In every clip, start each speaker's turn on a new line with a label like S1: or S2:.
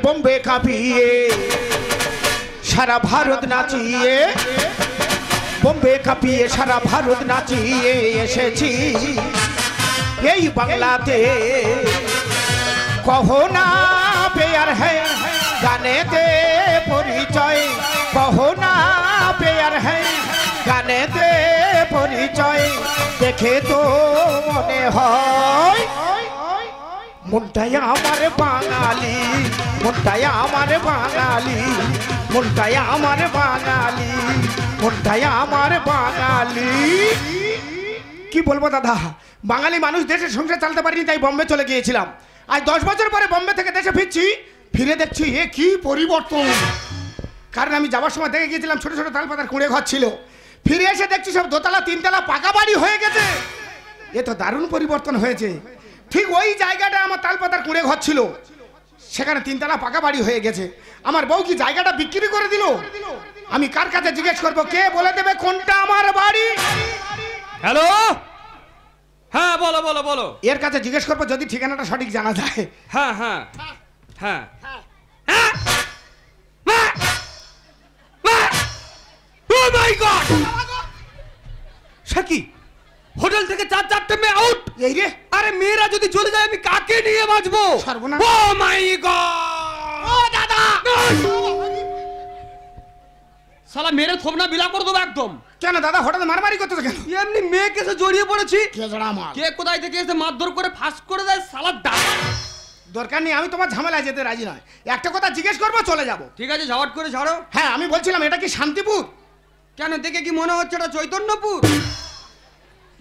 S1: বম্বে কাঁপিয়ে সারা ভারত নাচিয়ে, বম্বে কাঁপিয়ে সারা ভারত নাচিয়ে এসেছি এই বাংলাতে। কহো না প্যার হ্যায় গানেতে পরিচয়, কহো না প্যার হ্যায় গানেতে পরিচয়। দেখে তো মনে হয় মনটাই আমার বাঙালি, মনটাই আমার বাঙালি, মনটাই আমার বাঙালি, মনটাই আমার বাঙালি। কি বলবো দাদা, বাঙালি মানুষ দেশের সংসার চালাতে পারিনি, তাই বম্বে চলে গিয়েছিলাম। আজ 10 বছর পরে বম্বে থেকে দেশে ফিরছি, ফিরে দেখছি এ কি পরিবর্তন। কারণ আমি যাওয়ার সময় দেখে গিয়েছিলাম ছোট ছোট তালপাতার কুঁড়ে ঘর ছিল, ফিরে এসে দেখছি সব দোতলা 3তলা পাকা বাড়ি হয়ে গেছে। এ তো দারুণ পরিবর্তন হয়েছে। ঠিক ওই জায়গাটা আমার তালপাতার কুঁড়ে ঘর ছিল, সেখানে 3তলা পাকা বাড়ি হয়ে গেছে। আমার বউ কি জায়গাটা বিক্রি করে দিল? আমি কার কাছে জিজ্ঞেস করবো? কে বলে দেবে কোনটা আমার বাড়ি?
S2: হ্যালো, হ্যাঁ বলো বলো বলো।
S1: এর কাছে জিজ্ঞেস করবো যদি ঠিকানাটা সঠিক জানা যায়।
S2: হ্যাঁ হ্যাঁ হ্যাঁ। Oh my God! সাকি হোটেল থেকে 4-4টে মেয়ে আউট।
S1: এই রে,
S2: আরে মেয়েরা যদি চলে যায় আমি কাকে নিয়ে বাঁচবো?
S1: সর্বনাশ।
S2: Oh my God!
S1: ও দাদা,
S2: শালা মেরে থোবনা বিলা করে দেবো একদম।
S1: কেন দাদা হঠাৎ মারামারি করতেছে কেন?
S2: এমনি মেয়েকে এসে জড়িয়ে পড়েছি।
S1: কে জড়া মাল?
S2: কে কোথায় থেকে এসে মারধর করে ফাঁস করে দেয় শালা ডাকা।
S1: দরকার নেই, আমি তোমার ঝামেলায় যেতে রাজি নয়। একটা কথা জিজ্ঞেস করবো, চলে যাব।
S2: ঠিক আছে, ঝাওয়াট করে ঝাড়ো।
S1: হ্যাঁ, আমি বলছিলাম এটা কি শান্তিপুর?
S2: কেন দেখে কি মনে হচ্ছে এটা চৈতন্যপুর?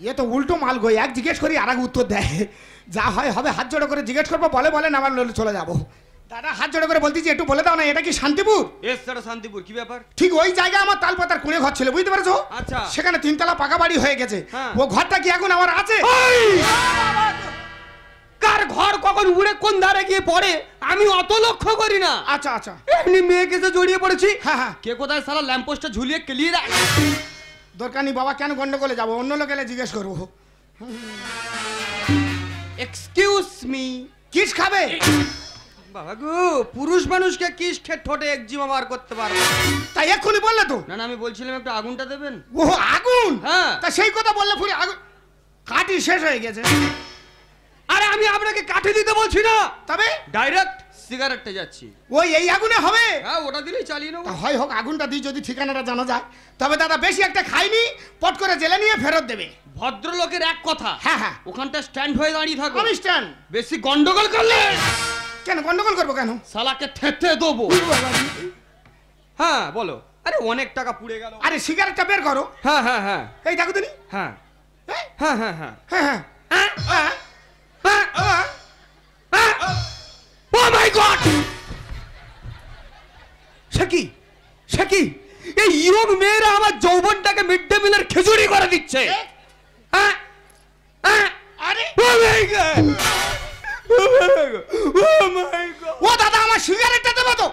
S1: এ তো উল্টো মাল গো, এক জিজ্ঞেস করি আর এক উত্তর দেয়। যা হয় হবে, হাত জোড়ো করে জিজ্ঞেস করবো, বলে বলে না বলে চলে যাবো। দাদা হাত জোড়ো করে বলতেছি একটু বলে দাও না, এটা কি শান্তিপুর?
S2: এস সেটা শান্তিপুর। কি ব্যাপার?
S1: ঠিক ওই জায়গায় আমার তালপাতার কুঁড়ে ঘর ছিল, বুঝতে পারছো?
S2: আচ্ছা।
S1: সেখানে 3তলা পাকা বাড়ি হয়ে গেছে।
S2: হ্যাঁ।
S1: ও ঘরটা কি এখন আমার আছে?
S2: কার ঘর কখন উড়ে কোন ধারে গিয়ে পড়ে আমি অত লক্ষ্য করি না।
S1: আচ্ছা আচ্ছা।
S2: এমনি মেয়েকে এসে জড়িয়ে পড়েছি।
S1: হ্যাঁ হ্যাঁ।
S2: কে কোথায় শালা ল্যাম্পপোস্টে ঝুলিয়ে কেলিয়ে দেয়।
S1: দরকার নেই বাবা, কেন গন্ডগোলে যাবো? অন্য লোক এলে জিজ্ঞেস করবো।
S2: এক্সকিউজ মি,
S1: কিস খাবে?
S2: বাবা গো, পুরুষ মানুষকে কিস খেয়ে ঠোঁটে একজিমা বার করতে পারবো?
S1: তাই এক্ষুনি বললে তো।
S2: না না, আমি বলছিলাম একটু আগুনটা দেবেন।
S1: ও আগুন?
S2: হ্যাঁ।
S1: তা সেই কথা বললে পুরি আগুন কাটি শেষ হয়ে গেছে।
S2: আরে আমি আপনাকে কাঠি দিতে বলছি না,
S1: তবে
S2: ডাইরেক্ট সিগারেটে যাচ্ছি।
S1: ওই এই আগুনে হবে?
S2: হ্যাঁ, ওটা দিলেই চালিয়ে নেবো।
S1: তা হয় হোক, আগুনটা দিই যদি ঠিকানাটা জানা যায়। তবে দাদা বেশি একটা খাইনি, পট করে জেলে নিয়ে ফেরত দেবে।
S2: ভদ্রলোকের এক কথা।
S1: হ্যাঁ হ্যাঁ।
S2: ওখানটা স্ট্যান্ড হয়ে দাঁড়িয়ে থাকো।
S1: আমি স্ট্যান্ড।
S2: বেশি গন্ডগোল করলে
S1: কেন গন্ডগোল করবো কেন?
S2: শালাকে থেতে দেবো। হ্যাঁ বলো। আরে অনেক টাকা পুড়ে গেল।
S1: আরে সিগারেটটা বের করো।
S2: হ্যাঁ হ্যাঁ হ্যাঁ।
S1: এই দেখো তুমি।
S2: হ্যাঁ
S1: হ্যাঁ
S2: হ্যাঁ হ্যাঁ হ্যাঁ
S1: হ্যাঁ হ্যাঁ।
S2: ও মাই গড! সাকি সাকি, এই ইয়ং মেয়েরা আমার যৌবনটাকে মিড ডে মিলের খিচুড়ি করে দিচ্ছে।
S1: আরে
S2: ও মাই গড! ও মাই গড!
S1: ও দাদা, আমার সিগারেটটা দেবো তো।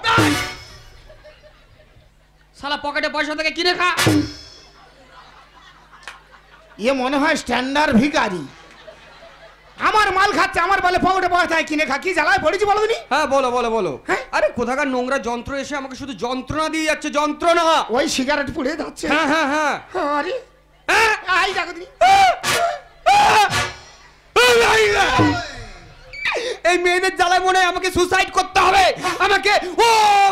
S2: শালা পকেটে পয়সা থেকে কিনে খা।
S1: এ মনে হয় স্ট্যান্ডার্ড ভিখারি। আমার মাল খাচ্ছে, আমার বলে পকেটে পয়সা কিনে খা। কি জ্বালায় পড়েছি বলো তুমি?
S2: হ্যাঁ বলো বলো বলো।
S1: হ্যাঁ?
S2: আরে কোথাকার নোংরা যন্ত্র এসে আমাকে শুধু যন্ত্রণা দিয়ে যাচ্ছে, যন্ত্রণা।
S1: ওই সিগারেট পুড়ে যাচ্ছে।
S2: হ্যাঁ হ্যাঁ হ্যাঁ।
S1: আরে এই দেখো তুমি।
S2: এই মেয়েদের জ্বালায় মনে হয় আমাকে সুসাইড করতে হবে আমাকে। ও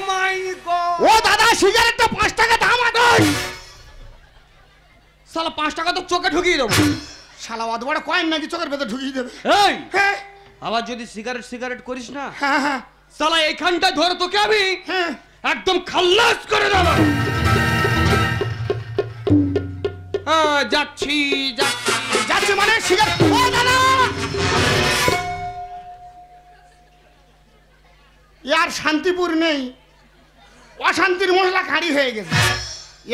S2: মাই গড!
S1: ও দাদা, সিগারেটটা 5 টাকা দাম আছে।
S2: শালা 5 টাকা তো চোখে ঢুকিয়ে দেবো।
S1: শালা অত বড় কয়েন নাকি চোখের ভেতর ঢুকিয়ে দেবে?
S2: এই
S1: হ্যাঁ
S2: আবার যদি সিগারেট করিস না,
S1: হ্যাঁ হ্যাঁ
S2: শালা এইখানটা ধরে তোকে আমি
S1: হ্যাঁ।
S2: একদম খাল্লাস করে দেবো। হ্যাঁ যাচ্ছি যাচ্ছি
S1: যাচ্ছে মানে সিগারেট। ও দাদা, ইয়ার শান্তিপুর নেই, অশান্তির মশলা কাঁড়ি হয়ে গেছে।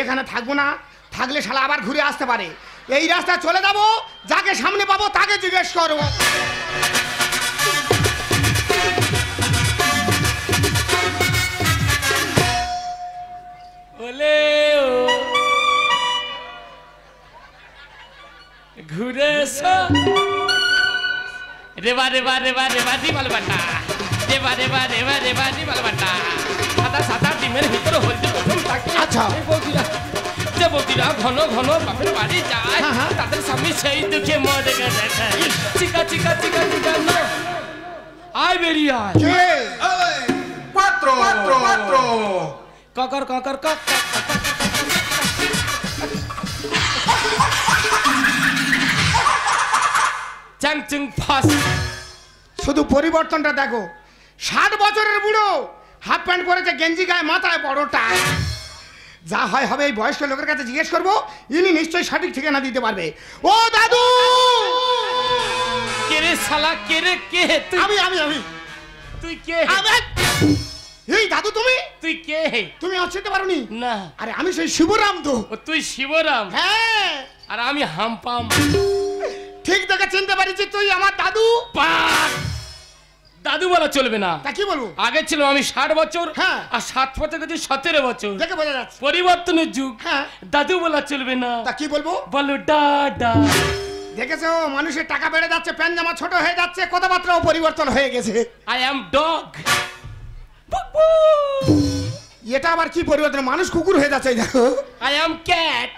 S1: এখানে থাকবো না, থাকলে শালা আবার ঘুরে আসতে পারে। এই রাস্তা চলে যাবো, যাকে সামনে পাবো তাকে জিজ্ঞেস করবো।
S3: ওলে ও ঘুরে এসো রেবা রেবা রেবা রেবা দি বল বাটা এবার এবার এবার এবার এবার বাটা সাদা সাদা ডিমের ভিতরে হলদে প্রথম থাকে।
S1: আচ্ছা।
S3: এই বৌদিরা যে বৌদিরা ঘন ঘন বাপের বাড়ি যায় তাদের স্বামী সেই দুঃখে মরে গেছে। চিকা চিকা চিকা চিকা না আয় বেরিয়ে আয়।
S1: কে?
S4: Cuatro.
S3: ককর ককর কক চাং চুং ফাস।
S1: শুধু পরিবর্তনটা দেখো, 60 বছরের বুড়ো, হাফ প্যান্ট পরেছে, গেঞ্জি গায়ে, মাথায় বড় টাই। যা হয় হবে, এই বয়স্ক লোকের কাছে জিজ্ঞেস করবো, ইনি নিশ্চয়ই সঠিক ঠিকানা দিতে পারবে। ও দাদু!
S3: কে রে শালা, কে রে, কে তুই?
S1: আমি আমি আমি
S3: তুই কে?
S1: এই দাদু তুমি
S3: তুই কে?
S1: তুমি আমার চিনতে পারোনি?
S3: না।
S1: আরে আমি সেই শিবরাম তো।
S3: ও তুই শিবরাম?
S1: হ্যাঁ।
S3: আর আমি হাম্পাম।
S1: ঠিক দেখে চিনতে পারিছি তুই আমার দাদু।
S3: পাক দাদু বলা চলবে না।
S1: তা কি বলবো?
S3: আগে ছিল আমি 60 বছর,
S1: হ্যাঁ।
S3: আর 7 বছর গেছে 17 বছর।
S1: দেখে বোঝা যাচ্ছে
S3: পরিবর্তনের যুগ।
S1: হ্যাঁ।
S3: দাদু বলা চলবে না।
S1: তা কি বলবো?
S3: বলো ডাডা।
S1: দেখেছো, মানুষের টাকা বেড়ে যাচ্ছে, প্যান্ট জামা ছোট হয়ে যাচ্ছে, কথাবার্তাও পরিবর্তন হয়ে গেছে।
S3: I am dog.
S1: এটা আবার কি পরিবর্তন? মানুষ কুকুর হয়ে যাচ্ছে, দেখো।
S3: I am cat.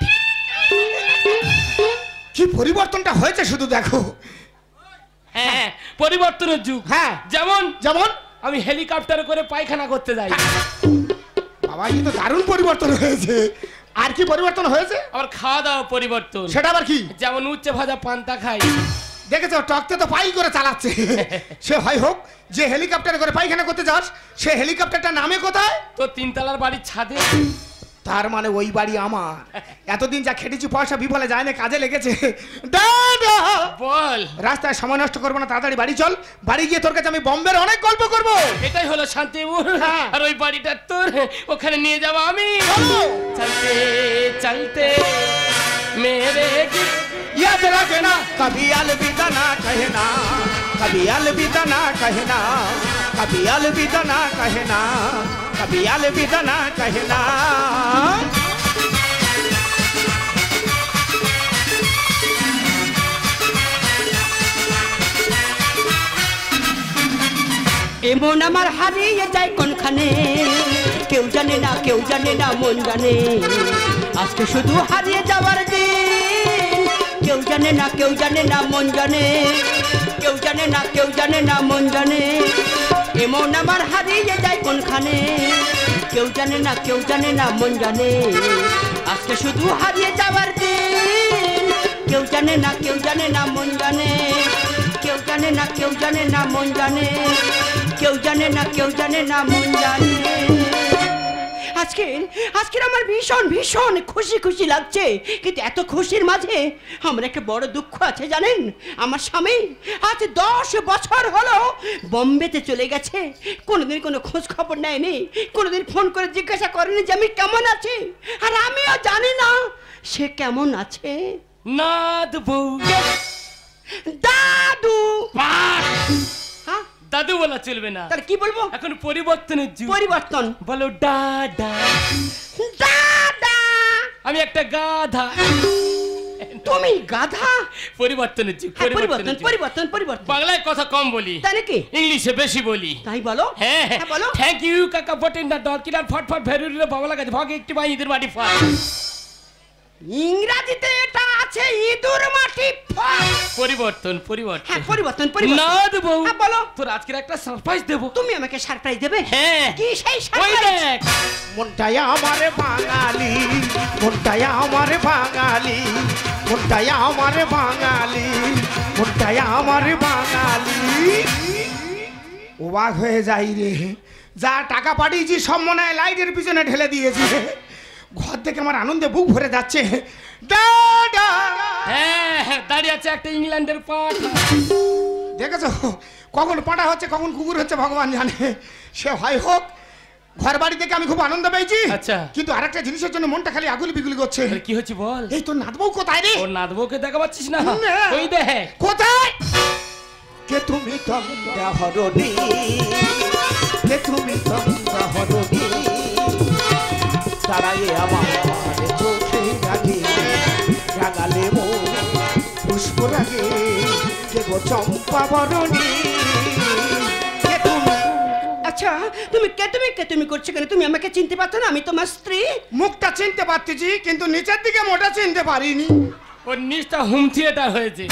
S1: কি পরিবর্তনটা হয়েছে শুধু দেখো।
S3: হ্যাঁ, পরিবর্তনের যুগ।
S1: হ্যাঁ।
S3: যেমন
S1: যেমন
S3: আমি হেলিকপ্টারে করে পায়খানা করতে যাই।
S1: বাবা, এই তো দারুণ পরিবর্তন হয়েছে। আর কি পরিবর্তন হয়েছে?
S3: আবার খাওয়া দাওয়া পরিবর্তন।
S1: সেটা আবার কি?
S3: যেমন উচ্চে ভাজা পান্তা খাই।
S1: দেখেছো, টকতে তো পাই করে চালাচ্ছে। সে হয় হোক, যে হেলিকপ্টারে করে পায়খানা করতে যাস, সে হেলিকপ্টারটা নামে কোথায়?
S3: তো 3 তলার বাড়ির ছাদে।
S1: তার মানে ওই বাড়ি আমার। এতদিন যা খেটেছি, পয়সা বিফলে যায় না, কাজে লেগেছে। দাদা
S3: বল।
S1: রাস্তায় সময় নষ্ট করবো না, তাড়াতাড়ি বাড়ি চল। বাড়ি গিয়ে তোর কাছে আমি বম্বের অনেক গল্প করবো।
S3: এটাই হলো শান্তিপুর।
S1: হ্যাঁ।
S3: আর ওই বাড়িটা তোর, ওখানে নিয়ে যাবো আমি।
S1: চলো।
S3: চলতে চলতে মেরে
S1: याद रखना कभी अलविदा ना कहना, कभी अलविदा ना कहना, कभी अलविदा ना कहना, कभी अलविदा ना कहना।
S5: এমন আমার হারিয়ে যায় কোনখানে, কেউ জানে না, কেউ জানে না, মন জানে আজকে শুধু হারিয়ে যাওয়ার দিন। কেউ জানে না, কেউ জানে না, মন জানে, কেউ জানে না, কেউ জানে না, মন জানে এমন আমার হারিয়ে যায় কোনখানে, কেউ জানে না, কেউ জানে না, মন জানে আজকে শুধু হারিয়ে যাওয়ার দিন। কেউ জানে না, কেউ জানে না, মন জানে, কেউ জানে না, কেউ জানে না, মন জানে, কেউ জানে না, কেউ জানে না, মন জানে। আজকের আমার ভীষণ ভীষণ খুশি খুশি লাগছে, কিন্তু এত খুশির মাঝে আমার একটা বড় দুঃখ আছে জানেন। আমার স্বামী আজ 10 বছর হলো বোম্বেতে চলে গেছে, কোনোদিন কোনো খোঁজ খবর নেয়নি, কোনোদিন ফোন করে জিজ্ঞাসা করেনি যে আমি কেমন আছি, আর আমিও জানি না সে কেমন আছে।
S3: নাদ বউ
S5: দাদু। হ্যাঁ,
S3: দাদু বলা চলবে না।
S5: তাহলে কি বলবো?
S3: এখন পরিবর্তনের যুগ।
S5: পরিবর্তন।
S3: বলো ডাডা।
S5: দাদা।
S3: আমি একটা গাধা।
S5: তুমি গাধা?
S3: পরিবর্তনের যুগ।
S5: হ্যাঁ, পরিবর্তন পরিবর্তন পরিবর্তন।
S3: বাংলায় কথা কম বলি,
S5: তাই নাকি?
S3: ইংলিশে বেশি বলি।
S5: তাই বলো।
S3: হ্যাঁ
S5: হ্যাঁ, বলো।
S3: থ্যাংক ইউ কাকা বটেন দা ডলকিনার ফটফট ভেরুরিরে বাংলা কাছে ভাগে একটি বাই ইঁদুর মাটি ফাট।
S5: ইংরেজিতে এটা আছে ইঁদুর মাটি ফাট।
S3: পরিবর্তন পরিবর্তন।
S5: হ্যাঁ, পরিবর্তন পরিবর্তন।
S3: না দেবো।
S5: হ্যাঁ, বলো।
S3: তোর আজকের একটা সারপ্রাইজ দেবো।
S5: তুমি আমাকে সারপ্রাইজ দেবে?
S3: হ্যাঁ।
S5: কি সেই
S3: ওই
S5: সারপ্রাইজ?
S3: দেখ।
S1: মনটাই আমার বাঙালি, মনটাই আমার বাঙালি, মনটাই আমার বাঙালি, মনটাই আমার বাঙালি। অবাক হয়ে যাই রে, যা টাকা পাঠিয়েছি সব মনে হয় লাইটের পিছনে ঢেলে দিয়েছে। ঘর থেকে আমার আনন্দে বুক ভরে যাচ্ছে। দাদা
S3: হ্যাঁ দাঁড়িয়ে আছে একটা ইংল্যান্ডের পাঠা।
S1: দেখেছো, কখন পাটা হচ্ছে কখন কুকুর হচ্ছে ভগবান জানে। সে হয় হোক, ঘর বাড়ি থেকে আমি খুব আনন্দ পেয়েছি।
S3: আচ্ছা।
S1: কিন্তু আরেকটা জিনিসের জন্য মনটা খালি আগুলি বিগুলি করছে।
S3: আরে কি হচ্ছে বল?
S1: এই তোর নাতবউ কোথায় রে?
S3: ওর নাতবউকে দেখা পাচ্ছিস না?
S1: না।
S3: ওই দেখ।
S1: কোথায়? কে তুমি তঙ্গা হরণী, কে তুমি তঙ্গা হরণী, দাঁড়াইয়ে আমার চোখে রাগে, রাগালে মো পুষ্প রাগে, কে গো চম্পা বরণী, কে তুমি
S5: আচ্ছা তুমি কে তুমি করছো কেন? তুমি আমাকে চিনতে পারছো না? আমি তোমার স্ত্রী।
S1: মুখটা চিনতে পারতেছি কিন্তু নিচের দিকে মোটা চিনতে পারিনি।
S3: ওর নিচটা হোম থিয়েটার হয়েছে।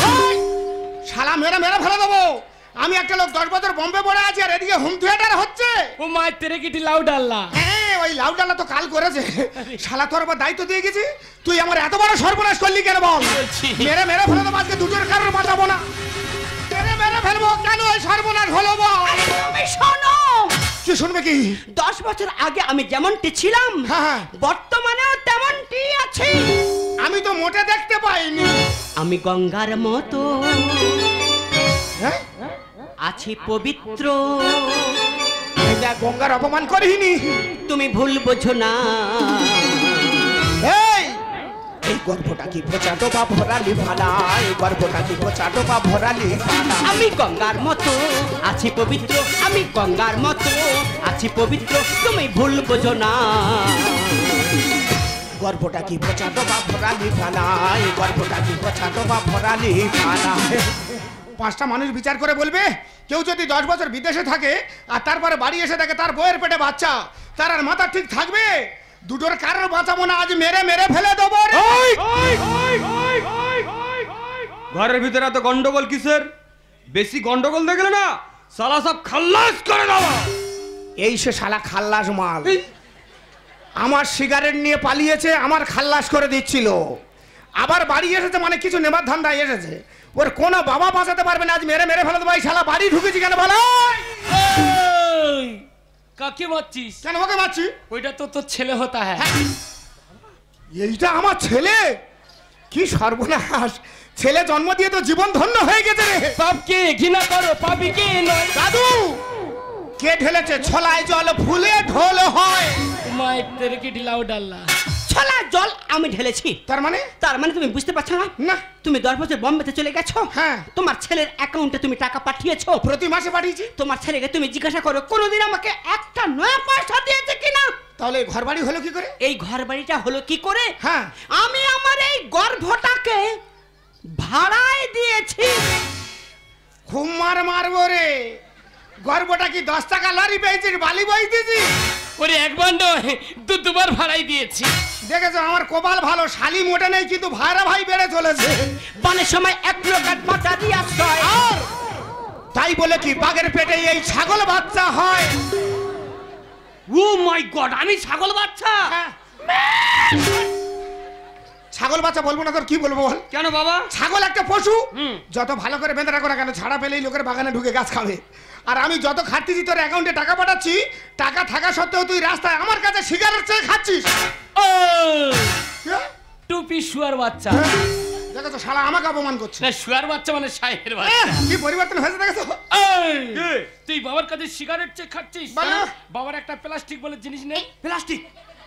S1: শালা মেরে মেরে ফেলে দেবো। আমি একটা লোক 10 বছর বোম্বে পড়ে আছি আর এদিকে হোম থিয়েটার হচ্ছে।
S3: ও মায়ের তেরে কিটি লাউ ডাল্লা।
S1: হ্যাঁ ওই লাউডালা তো কাল করেছে। শালা তোর আবার দায়িত্ব দিয়ে গেছি, তুই আমার এত বড় সর্বনাশ করলি কেন বল?
S3: বলছি।
S1: মেরে মেরে ফেলে দেবো, আজকে দুটোর কারণ বাঁচাবো না। মেরে মেরে ফেলবো কেন? ওই সর্বনাশ হলো বল।
S5: তুমি শোনো,
S1: কি শুনবে কি?
S5: 10 বছর আগে আমি যেমনটি ছিলাম
S1: হ্যাঁ।
S5: বর্তমানেও তেমনটি আছি।
S1: আমি তো মোটে দেখতে পাইনি।
S5: আমি গঙ্গার মতো
S1: হ্যাঁ
S5: আছি পবিত্র।
S1: এই দেখ, গঙ্গার অপমান করিনি।
S5: তুমি ভুল বোঝো না।
S1: এই গর্ভটা কি পচাটো বা ভরালি ফালা, এই গর্ভটা কি পচাটো বা ভরালি ফালা।
S5: আমি গঙ্গার মতো আছি পবিত্র, আমি গঙ্গার মতো আছি পবিত্র, তুমি ভুল বোঝো না।
S1: গর্ভটা কি পচাটো বা ভরালি ফালা, এই গর্ভটা কি পচাটো বা ভরালি ফালা। 5টা মানুষ বিচার করে বলবে, কেউ যদি 10 বছর বিদেশে থাকে আর তারপরে বাড়ি এসে দেখে তার বউয়ের পেটে বাচ্চা, তার আর মাথা ঠিক থাকবে? দুটোর কারোর বাঁচাবো না, আজ মেরে মেরে ফেলে দেবো রে।
S2: ঘরের ভিতরে এত গন্ডগোল কিসের? বেশি গন্ডগোল দেখলে না সালা সব খাল্লাস করে দেবো।
S1: এই সে শালা খাল্লাস মাল। আমার সিগারেট নিয়ে পালিয়েছে, আমার খাল্লাস করে দিচ্ছিল, আবার বাড়ি এসেছে মানে কিছু নেবার ধান্দায় এসেছে। ওর কোনো বাবা বাঁচাতে পারবে না, আজ মেরে মেরে ফেলে দেবো। এই শালা বাড়ি ঢুকেছি কেন বলো?
S3: কাকে মারছিস?
S1: কেন ওকে মারছি?
S3: ওইটা তো তোর ছেলে হতা হ্যাঁ।
S1: এইটা আমার ছেলে? কি সর্বনাশ! ছেলে জন্ম দিয়ে তো জীবন ধন্য হয়ে গেছে রে।
S3: পাপকে ঘৃণা করো, পাপিকে নয়।
S1: দাদু কে ঢেলেছে ছলায় জল ফুলে ঢোল হয়?
S3: মায়ের তেরে কিটি লাউ ডাল্লা।
S5: ছলা জল আমি ঢেলেছি।
S1: তার মানে?
S5: তার মানে তুমি বুঝতে পারছো না?
S1: না।
S5: তুমি 10 বছর বোম্বেতে চলে গেছো।
S1: হ্যাঁ।
S5: তোমার ছেলের অ্যাকাউন্টে তুমি টাকা পাঠিয়েছো।
S1: প্রতি মাসে পাঠিয়েছি।
S5: তোমার ছেলেকে তুমি জিজ্ঞাসা করো কোনোদিন আমাকে একটা নয়া পয়সা দিয়েছে কিনা।
S1: তাহলে ঘর বাড়ি হলো কি করে?
S5: এই ঘর বাড়িটা হলো কি করে?
S1: হ্যাঁ।
S5: আমি আমার এই গর্ভটাকে ভাড়ায় দিয়েছি।
S1: খুব মারবো রে। গর্বটা কি 10 টাকা লরি পেয়েছিস, বালি বইতেছি?
S3: ওরে একবার নয় দুবার ভাড়াই দিয়েছি।
S1: দেখেছো আমার কপাল ভালো, শালি মোটে নেই কিন্তু ভাইরা ভাই বেড়ে চলেছে।
S5: বানের সময় 1 লোকাট মাথা দিয়ে আশ্রয়।
S1: আর তাই বলে কি বাঘের পেটে এই ছাগল বাচ্চা হয়?
S2: ও মাই গড, আমি ছাগল বাচ্চা?
S1: ছাগল বাচ্চা বলবো না তোর কি বলবো বল?
S2: কেন বাবা?
S1: ছাগল একটা পশু, যত ভালো করে বেঁধে রাখো না কেন ছাড়া পেলেই লোকের বাগানে ঢুকে গাছ খাবে। আর আমি যত খাচ্ছি তোর অ্যাকাউন্টে টাকা পাঠাচ্ছি, টাকা থাকা সত্ত্বেও তুই রাস্তায় আমার কাছে সিগারেট চেয়ে খাচ্ছিস।
S3: ও
S1: হ্যাঁ?
S3: টুপি শুয়ার বাচ্চা।
S1: দেখেছো শালা আমাকে অপমান করছে।
S3: না শুয়ার বাচ্চা মানে সাহের বাচ্চা।
S1: কি পরিবর্তন হয়েছে দেখেছো?
S3: এই, তুই বাবার কাছে সিগারেট চেয়ে খাচ্ছিস?
S1: বলো।
S3: বাবার একটা প্লাস্টিক বলে জিনিস নেই?
S5: প্লাস্টিক।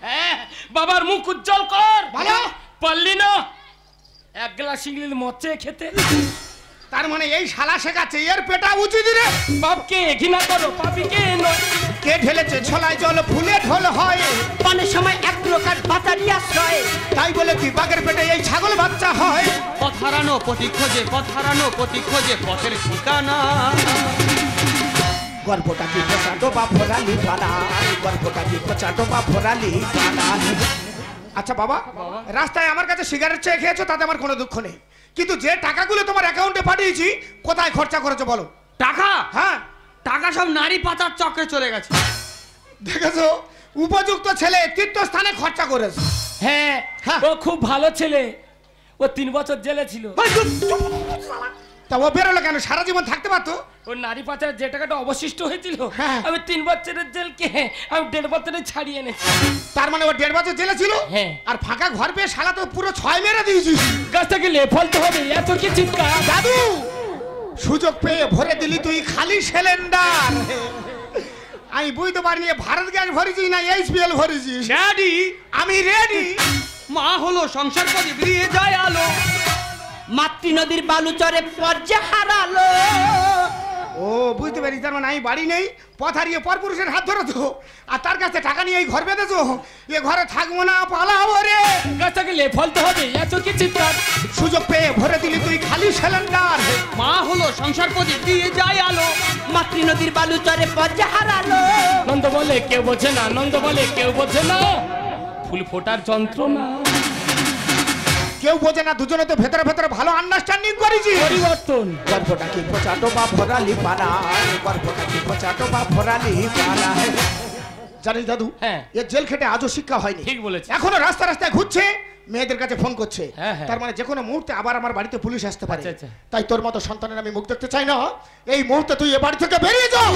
S3: হ্যাঁ, বাবার মুখ উজ্জ্বল কর।
S1: ভালো।
S3: পারলি না 1 গ্লাস ইংলিশ মদ চেয়ে খেতে?
S1: তার মানে এই শালা শেখাচ্ছে এর পেটা উচিত রে।
S3: বাপকে ঘৃণা করো, পাপিকে নয়।
S1: কে ঢেলেছে ছলায় জল ফুলে ঢোল হয়?
S5: বানের সময় 1 লোকাট মাথা দিয়ে আশ্রয়।
S1: তাই বলে কি বাঘের পেটে এই ছাগল বাচ্চা হয়?
S2: পথ হারানো পথি খোঁজে, পথ হারানো পথি খোঁজে পথের ঠিকানা।
S1: গর্ভটা কি পচাটো বা ভরালি পানা, গর্ভটা কি পচাটো বা ভরালি পানা। আচ্ছা বাবা, রাস্তায় আমার কাছে সিগারেট চেয়ে খেয়েছো তাতে আমার কোনো দুঃখ নেই, কিন্তু যে টাকাগুলো তোমার অ্যাকাউন্টে পাঠিয়েছি কোথায় খরচা করেছো বলো?
S2: টাকা?
S1: হ্যাঁ।
S2: টাকা সব নারী পাচার চক্রে চলে গেছে।
S1: দেখেছো উপযুক্ত ছেলে তীর্থস্থানে খরচা করেছে।
S3: হ্যাঁ,
S1: হ্যাঁ।
S3: ও খুব ভালো ছেলে। ও 3 বছর জেলে ছিল।
S1: তা ও বেরোলো কেন? সারা জীবন থাকতে পারতো।
S3: ওর নারী পাচার যে টাকাটা অবশিষ্ট হয়েছিল,
S1: হ্যাঁ।
S3: আমি 3 বছরের জেলকে আমি 1.5 বছরে ছাড়িয়ে এনেছি।
S1: তার মানে ও 1.5 বছর জেলে ছিল।
S3: হ্যাঁ।
S1: আর ফাঁকা ঘর পেয়ে শালা তো পুরো 6 মেরে দিয়েছিস।
S3: গাছটাকে লে ফলতে হবে, এত কি চিৎকার?
S1: দাদু সুযোগ পেয়ে ভরে দিলি তুই খালি সিলিন্ডার। আমি বুঝতে পারিনি ভারত গ্যাস ভরেছিস না এইচপিএল ভরেছিস।
S2: ড্যাডি
S1: আমি রেডি।
S2: মা হলো সংসার কাজে বেরিয়ে যায় আলো।
S5: মাতৃ নদীর বালুচরে পর্যা হারালো।
S1: ও বুঝতে পেরেছি, তার মানে আমি বাড়ি নেই, পথ হারিয়ে পরপুরুষের হাত ধরেছো আর তার কাছে টাকা নিয়ে এই ঘর বেঁধেছো। এ ঘরে থাকবো না, পালাবো রে।
S3: গাছটাকে লে ফলতে হবে, এত কি চিৎকার।
S1: সুযোগ পেয়ে ভরে দিলি তুই খালি সিলিন্ডার।
S2: মা হলো সংসার প্রদীপ দিয়ে যায় আলো।
S5: মাতৃ নদীর বালু চরে পথে হারালো।
S3: নন্দ বলে কেউ বোঝে না, নন্দ বলে কেউ বোঝে না, ফুল ফোটার যন্ত্রণা।
S1: কেউ বোঝে না, দুজনে তো ভেতরে ভেতরে ভালো আন্ডারস্ট্যান্ডিং করেছি।
S3: পরিবর্তন
S1: গর্ভটা কি পচাটো বা ভরালি পানা, গর্ভটা কি পচাটো বা ভরালি পানা। জানিস দাদু,
S3: হ্যাঁ।
S1: এ জেল খেটে আজও শিক্ষা হয়নি।
S3: ঠিক বলেছিস।
S1: এখনো রাস্তা রাস্তায় ঘুরছে, মেয়েদের কাছে ফোন করছে।
S3: হ্যাঁ, হ্যাঁ।
S1: তার মানে যে কোনো মুহূর্তে আবার আমার বাড়িতে পুলিশ আসতে পারে।
S3: আচ্ছা, আচ্ছা।
S1: তাই তোর মতো সন্তানের আমি মুখ দেখতে চাই না। এই মুহূর্তে তুই এ বাড়ি থেকে বেরিয়ে যাও।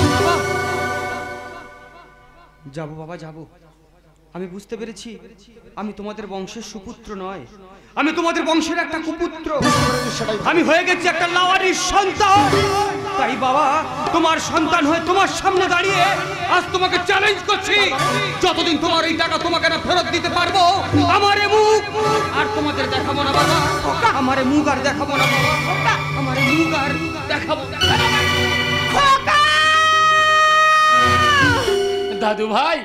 S2: যাবো বাবা যাবো। আমি বুঝতে পেরেছি আমি তোমাদের বংশের সুপুত্র নয়, আমি তোমাদের বংশের একটা কুপুত্র।
S1: সেটাই
S2: আমি হয়ে গেছি একটা লাওয়ারির সন্তান। তাই বাবা, তোমার সন্তান হয়ে তোমার সামনে দাঁড়িয়ে আজ তোমাকে চ্যালেঞ্জ করছি, যতদিন তোমার এই টাকা তোমাকে না ফেরত দিতে পারবো, আমার এ মুখ আর তোমাদের দেখাবো না বাবা। আমার এ মুখ আর দেখাবো না বাবা, আমার এ মুখ আর দেখাবো না।
S3: দাদু ভাই,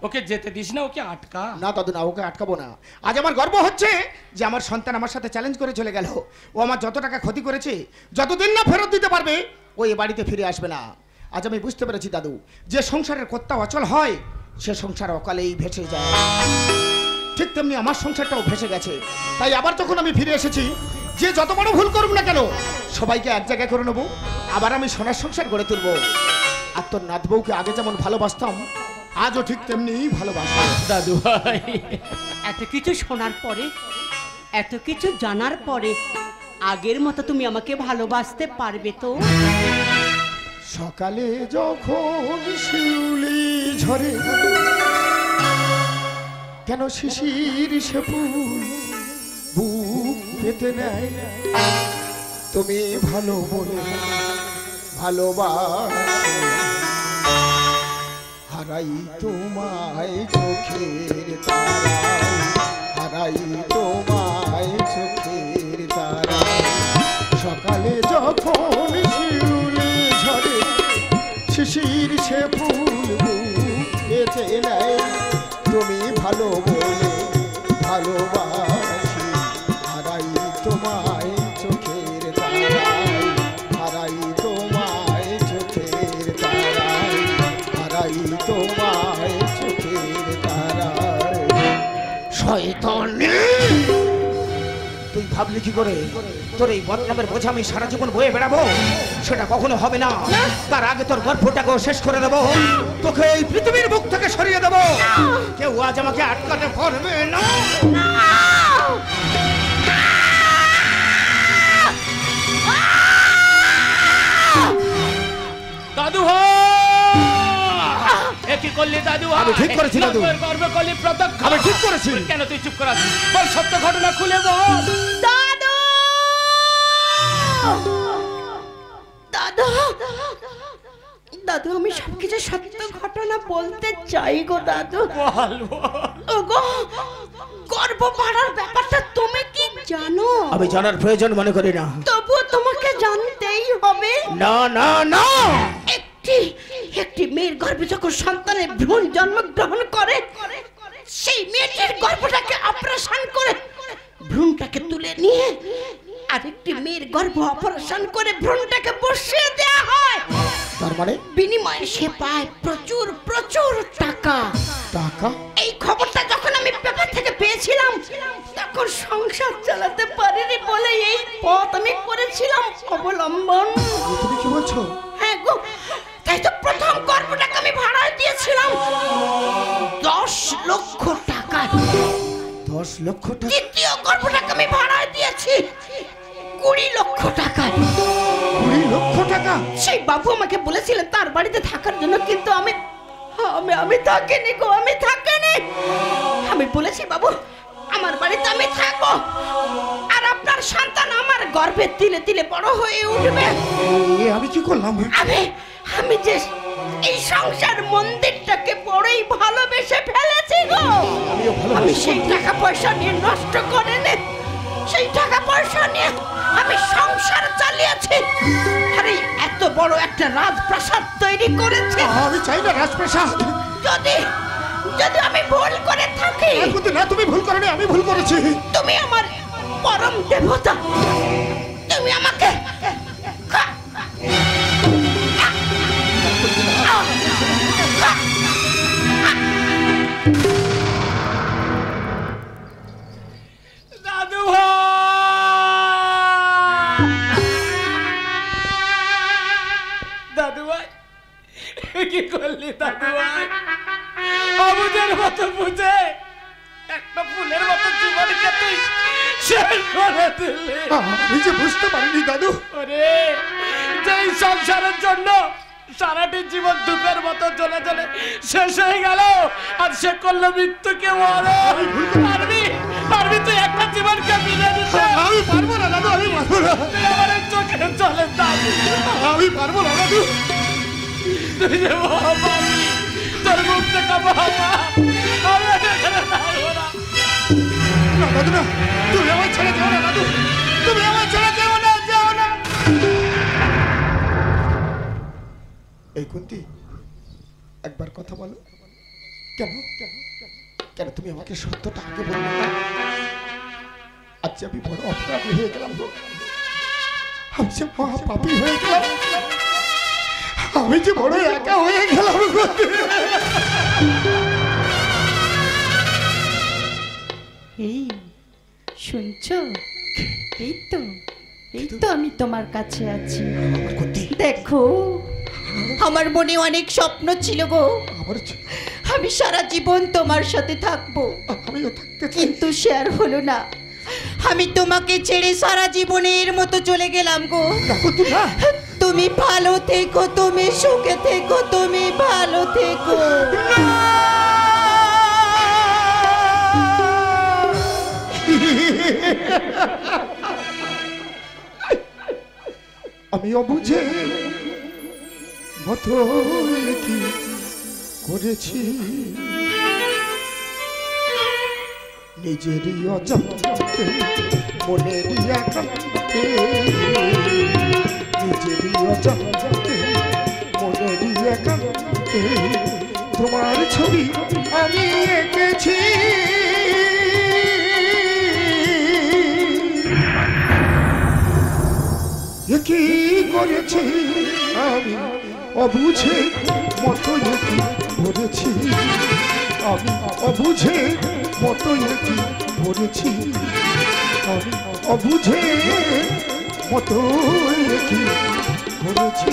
S3: ওকে যেতে দিস না, ওকে আটকা।
S1: না দাদু না, ওকে আটকাবো না। আজ আমার গর্ব হচ্ছে যে আমার সন্তান আমার সাথে চ্যালেঞ্জ করে চলে গেল। ও আমার যত টাকা ক্ষতি করেছে, যতদিন না ফেরত দিতে পারবে ও এ বাড়িতে ফিরে আসবে না। আজ আমি বুঝতে পেরেছি দাদু, যে সংসারের কর্তা অচল হয় সে সংসার অকালেই ভেসে যায়। ঠিক তেমনি আমার সংসারটাও ভেসে গেছে। তাই আবার যখন আমি ফিরে এসেছি, যে যত বড় ভুল করুক না কেন সবাইকে এক জায়গায় করে নেবো, আবার আমি সোনার সংসার গড়ে তুলবো। আর তোর নাত বউকে আগে যেমন ভালোবাসতাম, আজও ঠিক তেমনি ভালোবাসতাম।
S3: দাদু ভাই,
S5: এত কিছু শোনার পরে, এত কিছু জানার পরে আগের মতো তুমি আমাকে ভালোবাসতে পারবে তো?
S1: সকালে যখন শিউলি ঝরে, কেন শিশির সে ফুল বুক পেতে নেয়, তুমি ভালো বলে ভালোবাসো, হারাই তোমায় চোখের তারায়, হারাই তোমায় চোখের তারায়। সকালে যখন শিউলি ঝরে, শিশির সে ফুল পেতে নেয়, তুমি ভালো বলে ভালোবাসি, হারাই তোমায় চোখের তারায়, হারাই তোমায় চোখের তারায়, হারাই তোমায় চোখের তারায়। শয়তানি, তুই ভাবলি কি করে তোর এই বদনামের বোঝা আমি সারা জীবন বয়ে বেড়াবো? সেটা কখনো হবে না। তার আগে তোর গর্ভটাকেও শেষ করে দেবো, তোকে এই পৃথিবীর বুক থেকে সরিয়ে দেবো। কেউ আজ আমাকে আটকাতে পারবে না।
S3: দাদু ভাই, এ কি করলি দাদু ভাই?
S1: আমি ঠিক করেছি দাদু।
S3: গর্ব করলি প্রত্যক্ষ।
S1: আমি ঠিক করেছি।
S3: কেন তুই চুপ করে আছিস? বল, সত্য ঘটনা খুলে বল।
S5: দাদু, দাদু, দাদু, আমি সবকিছু সত্য ঘটনা বলতে চাই গো দাদু।
S3: বল বল।
S5: ওগো, গর্ভ বাড়ার ব্যাপারটা তুমি কি জানো?
S1: আমি জানার প্রয়োজন মনে করি না।
S5: তবুও তোমাকে জানতেই হবে।
S1: না না না,
S5: একটি মেয়ের গর্ভে যখন সন্তানের ভ্রূণ জন্মগ্রহণ করে, সেই মেয়েটির গর্ভটাকে অপারেশন করে ভ্রূণটাকে তুলে নিয়ে আরেকটি মেয়ের গর্ভ অপারেশন করে ভ্রূণটাকে বসিয়ে দেওয়া হয়।
S1: তার মানে
S5: বিনিময়ে সে পায় প্রচুর প্রচুর টাকা।
S1: টাকা?
S5: এই খবরটা যখন আমি পেপার থেকে পেয়েছিলাম, তখন সংসার চালাতে পারিনি বলে এই পথ আমি করেছিলাম অবলম্বন।
S1: তুমি কি বলছো?
S5: হ্যাঁ গো, তাই তো প্রথম গর্ভটাকে আমি ভাড়ায় দিয়েছিলাম 10 লক্ষ টাকা।
S1: 10 লক্ষ টাকা?
S5: দ্বিতীয় গর্ভটাকে আমি ভাড়ায় দিয়েছি 20 লক্ষ টাকা।
S1: 20 লক্ষ টাকা?
S5: সেই বাবু আমাকে বলেছিলেন তার বাড়িতে থাকার জন্য, কিন্তু আমি থাকিনি গো, আমি থাকিনি। আমি বলেছি বাবু আমার বাড়িতে আমি থাকবো, আর আপনার সন্তান আমার গর্ভে তিলে তিলে বড় হয়ে উঠবে।
S1: আমি কি করলাম?
S5: আমি যে এই সংসার মন্দিরটাকে বড়ই ভালোবেসে ফেলেছি গো। আমি সেই টাকা পয়সা নিয়ে নষ্ট করিনি, সেই টাকা পয়সা নিয়ে আমি সংসার চালিয়েছি। আরে এত বড় একটা রাজপ্রাসাদ তৈরি করেছে।
S1: আমি চাই না রাজপ্রাসাদ।
S5: যদি যদি আমি ভুল করে থাকি।
S1: না, তুমি ভুল করোনি, আমি ভুল করেছি।
S5: তুমি আমার পরম দেবতা, তুমি আমাকে
S3: দাদু দাদু ভাই, কি করলি দাদু ভাই? অবুঝের মতো বুঝে একটা ফুলের মতো জীবনকে তুই শেষ করে দিলি।
S1: আমি যে বুঝতে পারিনি দাদু।
S3: ওরে, যেই সংসারের জন্য সারাটি জীবন দুঃখের মতো জ্বলে জ্বলে শেষ হয়ে গেল, আর সে করলো মৃত্যুকে মরণ। পারবি তুই একটা জীবনকে ফিরে দিতে?
S1: আমি পারবো না দাদু, আমি পারবো না।
S3: তুই আমার চোখে চলে দাদু,
S1: আমি পারবো না দাদু।
S3: তুই যে মহাপাপী, তোর মুখ থেকে বাবা আমি এখানে পারবো না।
S1: না দাদু না, তুমি আমার ছেড়ে যেও না দাদু, তুমি আমার ছেড়ে যেও না, যেও না। এই কুন্তি, একবার কথা বলো। কেন কেন তুমি আমাকে সত্যটা আগে বললে না? আজ আমি বড় অপরাধী হয়ে গেলাম গো। আমি যে মহাপাপী হয়ে গেলাম, আমি যে বড় একা হয়ে গেলাম গো।
S6: এই শুনছো? এই তো আমি তোমার কাছে আছি। দেখো,
S5: আমার মনে অনেক স্বপ্ন ছিল গো। আমি সারা জীবন তোমার সাথে থাকবো,
S1: আমিও থাকতে চাই,
S5: কিন্তু সে আর হলো না। আমি তোমাকে ছেড়ে সারা জীবনের মতো চলে গেলাম গো। তুমি ভালো থেকো, তুমি সুখে থেকো, তুমি ভালো থেকো।
S1: আমি অবুঝে মতো কি করেছি, নিজেরই অজান্তে মনেরই একান্তে, নিজেরই অজান্তে মনেরই একান্তে তোমার ছবি আমি এঁকেছি। কি করেছি আমি অবুঝে মতো কি করেছি, আমি অবুঝে মতো কি করেছি, আমি অবুঝে মতো কি করেছি।